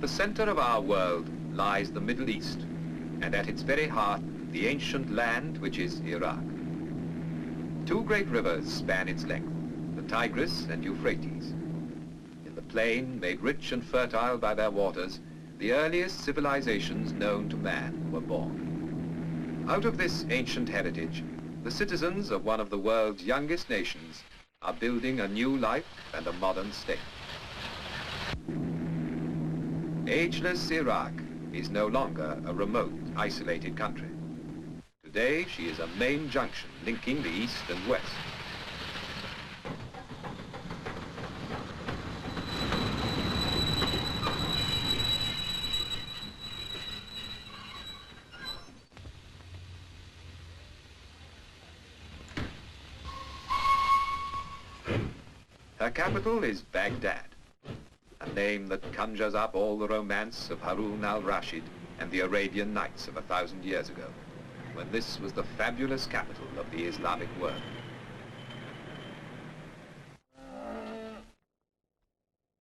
the center of our world lies the Middle East, and at its very heart, the ancient land which is Iraq. Two great rivers span its length, the Tigris and Euphrates. In the plain, made rich and fertile by their waters, the earliest civilizations known to man were born. Out of this ancient heritage, the citizens of one of the world's youngest nations are building a new life and a modern state. Ageless Iraq is no longer a remote, isolated country. Today, she is a main junction linking the East and West. Her capital is Baghdad, a name that conjures up all the romance of Harun al-Rashid and the Arabian Nights of 1,000 years ago, when this was the fabulous capital of the Islamic world.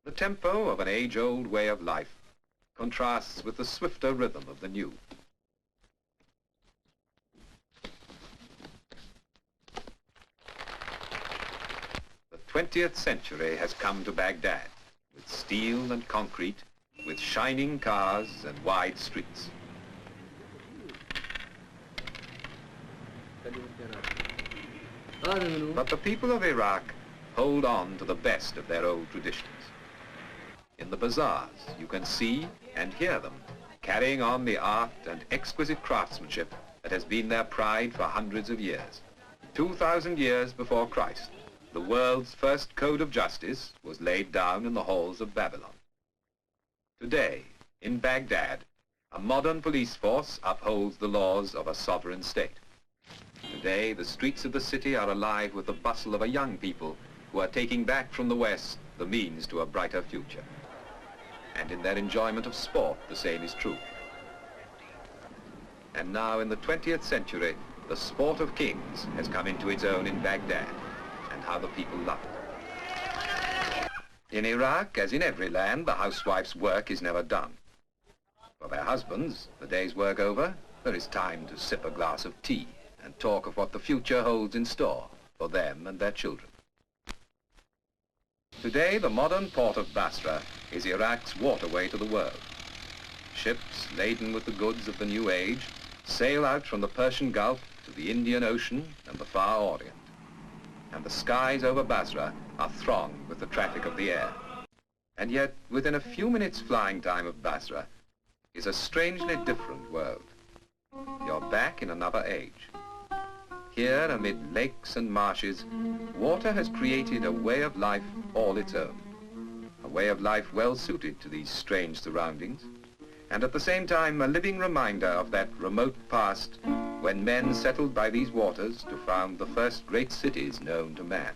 The tempo of an age-old way of life contrasts with the swifter rhythm of the new. The 20th century has come to Baghdad, with steel and concrete, with shining cars and wide streets. But the people of Iraq hold on to the best of their old traditions. In the bazaars, you can see and hear them carrying on the art and exquisite craftsmanship that has been their pride for hundreds of years. 2,000 years before Christ, the world's first code of justice was laid down in the halls of Babylon. Today, in Baghdad, a modern police force upholds the laws of a sovereign state. Today, the streets of the city are alive with the bustle of a young people who are taking back from the West the means to a brighter future. And in their enjoyment of sport, the same is true. And now, in the 20th century, the sport of kings has come into its own in Baghdad, and how the people love it. In Iraq, as in every land, the housewife's work is never done. For their husbands, the day's work over, there is time to sip a glass of tea and talk of what the future holds in store for them and their children. Today, the modern port of Basra is Iraq's waterway to the world. Ships laden with the goods of the new age sail out from the Persian Gulf to the Indian Ocean and the Far Orient. And the skies over Basra are thronged with the traffic of the air. And yet, within a few minutes flying time of Basra is a strangely different world. You're back in another age. Here, amid lakes and marshes, water has created a way of life all its own. A way of life well suited to these strange surroundings, and at the same time a living reminder of that remote past when men settled by these waters to found the first great cities known to man.